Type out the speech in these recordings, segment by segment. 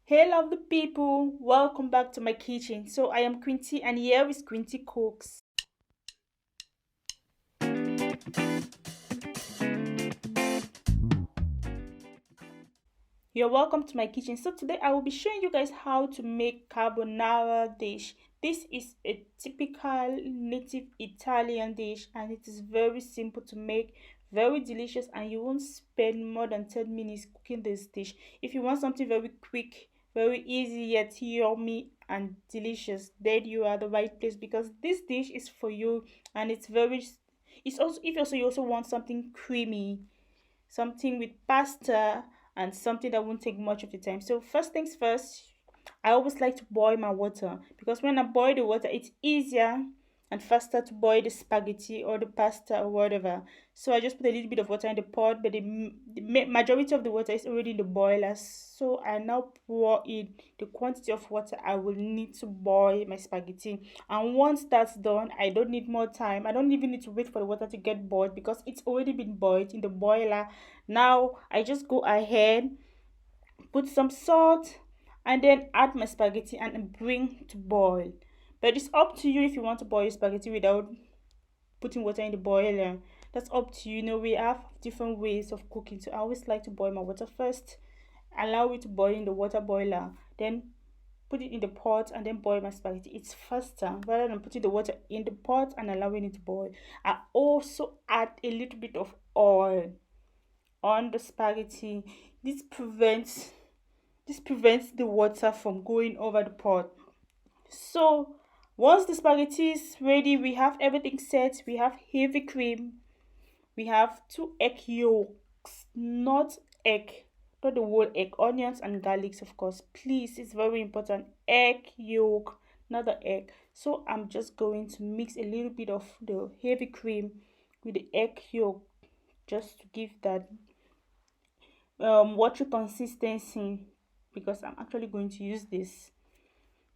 Hey lovely people, welcome back to my kitchen. So I am Quinty and here is Quinty Cooks. You're welcome to my kitchen. So today I will be showing you guys how to make carbonara dish. This is a typical native Italian dish and it is very simple to make, very delicious, and you won't spend more than 10 minutes cooking this dish. If you want something very quick, very easy yet yummy and delicious, then you are the right place because this dish is for you and it's also if also you also want something creamy, something with pasta, and something that won't take much of the time. So first things first, I always like to boil my water because when I boil the water, it's easier and faster to boil the spaghetti or the pasta or whatever. So I just put a little bit of water in the pot, but the majority of the water is already in the boiler. So I now pour in the quantity of water I will need to boil my spaghetti. And once that's done, I don't need more time. I don't even need to wait for the water to get boiled because it's already been boiled in the boiler. Now I just go ahead, put some salt, and then add my spaghetti and bring to boil. But it's up to you if you want to boil your spaghetti without putting water in the boiler. That's up to you. You know, we have different ways of cooking. So I always like to boil my water first, allow it to boil in the water boiler, then put it in the pot and then boil my spaghetti. It's faster rather than putting the water in the pot and allowing it to boil. I also add a little bit of oil on the spaghetti. This prevents the water from going over the pot. So once the spaghetti is ready, we have everything set. We have heavy cream. We have two egg yolks, not egg, not the whole egg, onions and garlics, of course. Please, it's very important. Egg yolk, not the egg. So I'm just going to mix a little bit of the heavy cream with the egg yolk just to give that watery consistency because I'm actually going to use this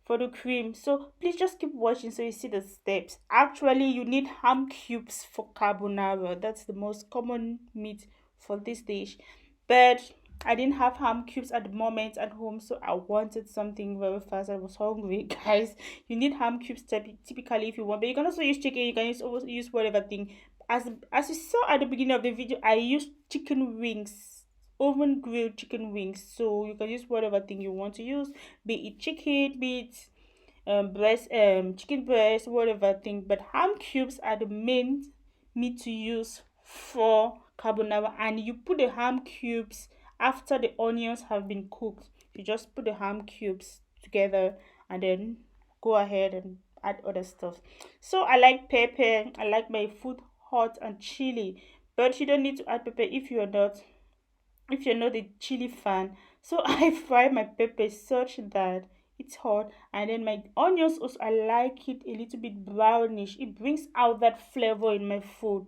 for the cream. So please just keep watching so you see the steps. Actually, you need ham cubes for carbonara. That's the most common meat for this dish. But I didn't have ham cubes at the moment at home, so I wanted something very fast. I was hungry, guys. You need ham cubes typically if you want, but you can also use chicken. You can also use whatever thing. As you saw at the beginning of the video, I used chicken wings, oven grilled chicken wings. So you can use whatever thing you want to use, be it chicken, be it breast, chicken breast, whatever thing. But ham cubes are the main meat to use for carbonara, and you put the ham cubes after the onions have been cooked. You just put the ham cubes together and then go ahead and add other stuff. So I like pepper. I like my food hot and chili, but you don't need to add pepper if you're not a chili fan. So I fry my pepper such that it's hot, and then my onions also, I like it a little bit brownish. It brings out that flavor in my food.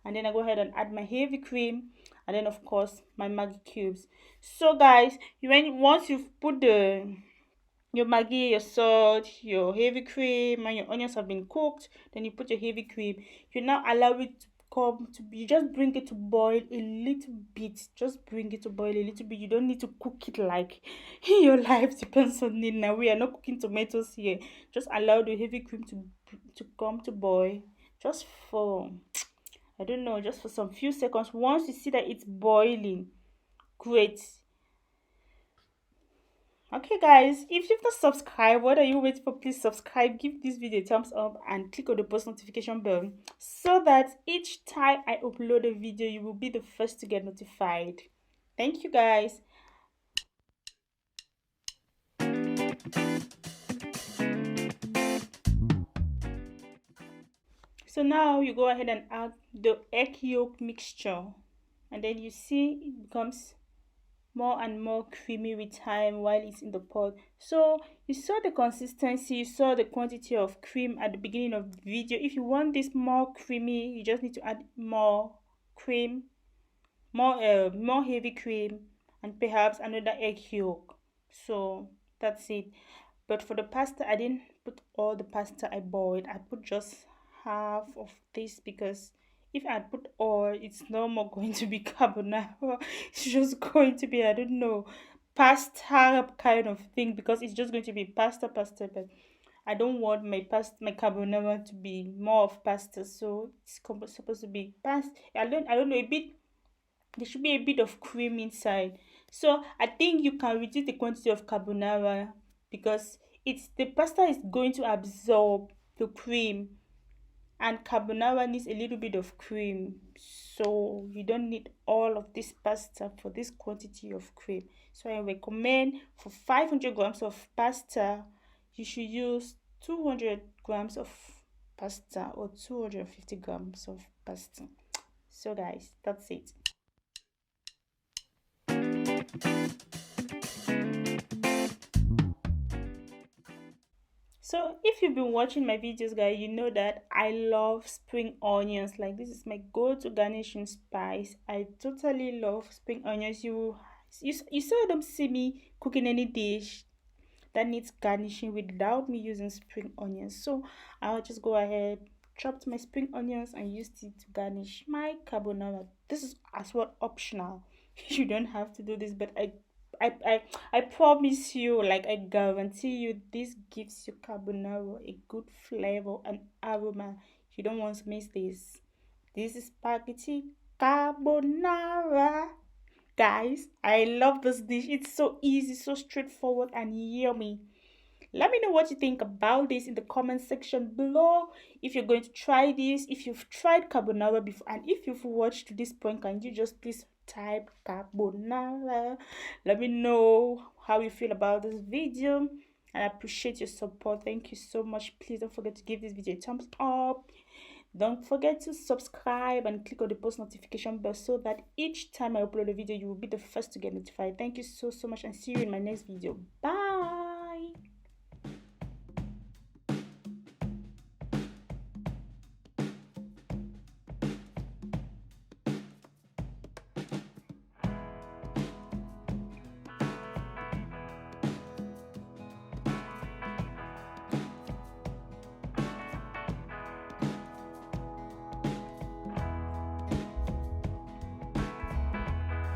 And then I go ahead and add my heavy cream, and then of course my Maggi cubes. So guys, once you've put the your Maggi, your salt, your heavy cream, and your onions have been cooked, then you put your heavy cream. You now allow it to you just bring it to boil a little bit. Just bring it to boil a little bit. You don't need to cook it like your life depends on it. Now we are not cooking tomatoes here. Just allow the heavy cream to come to boil just for, I don't know, just for some few seconds. Once you see that it's boiling, great. Okay, guys, if you've not subscribed, what are you waiting for? Please subscribe, give this video a thumbs up, and click on the post notification bell so that each time I upload a video, you will be the first to get notified. Thank you, guys. So now you go ahead and add the egg yolk mixture, and then you see it becomes more and more creamy with time while it's in the pot. So you saw the consistency, you saw the quantity of cream at the beginning of the video. If you want this more creamy, you just need to add more cream, more heavy cream, and perhaps another egg yolk. So that's it. But for the pasta, I didn't put all the pasta I boiled. I put just half of this because if I put all, it's no more going to be carbonara. It's just going to be, I don't know, pasta kind of thing, because it's just going to be pasta, but I don't want my carbonara to be more of pasta, so it's supposed to be pasta. I don't know, a bit. There should be a bit of cream inside. So I think you can reduce the quantity of carbonara, because it's the pasta is going to absorb the cream, and carbonara needs a little bit of cream. So you don't need all of this pasta for this quantity of cream. So I recommend, for 500 grams of pasta, you should use 200 grams of pasta, or 250 grams of pasta. So guys, that's it. So if you've been watching my videos, guys, you know that I love spring onions. Like, this is my go-to garnishing spice. I totally love spring onions. You seldom see me cooking any dish that needs garnishing without me using spring onions. So I'll just go ahead, chopped my spring onions, and used it to garnish my carbonara. This is as well optional. You don't have to do this, but I, I, I promise you, like I guarantee you, this gives your carbonara a good flavor and aroma. You don't want to miss this. This is spaghetti carbonara. Guys, I love this dish. It's so easy, so straightforward, and yummy. Let me know what you think about this in the comment section below. If you're going to try this, if you've tried carbonara before, and if you've watched to this point, can you just please type carbonara? Let me know how you feel about this video, and I appreciate your support. Thank you so much. Please don't forget to give this video a thumbs up. Don't forget to subscribe and click on the post notification bell, so that each time I upload a video, you will be the first to get notified. Thank you so much, and see you in my next video. Bye.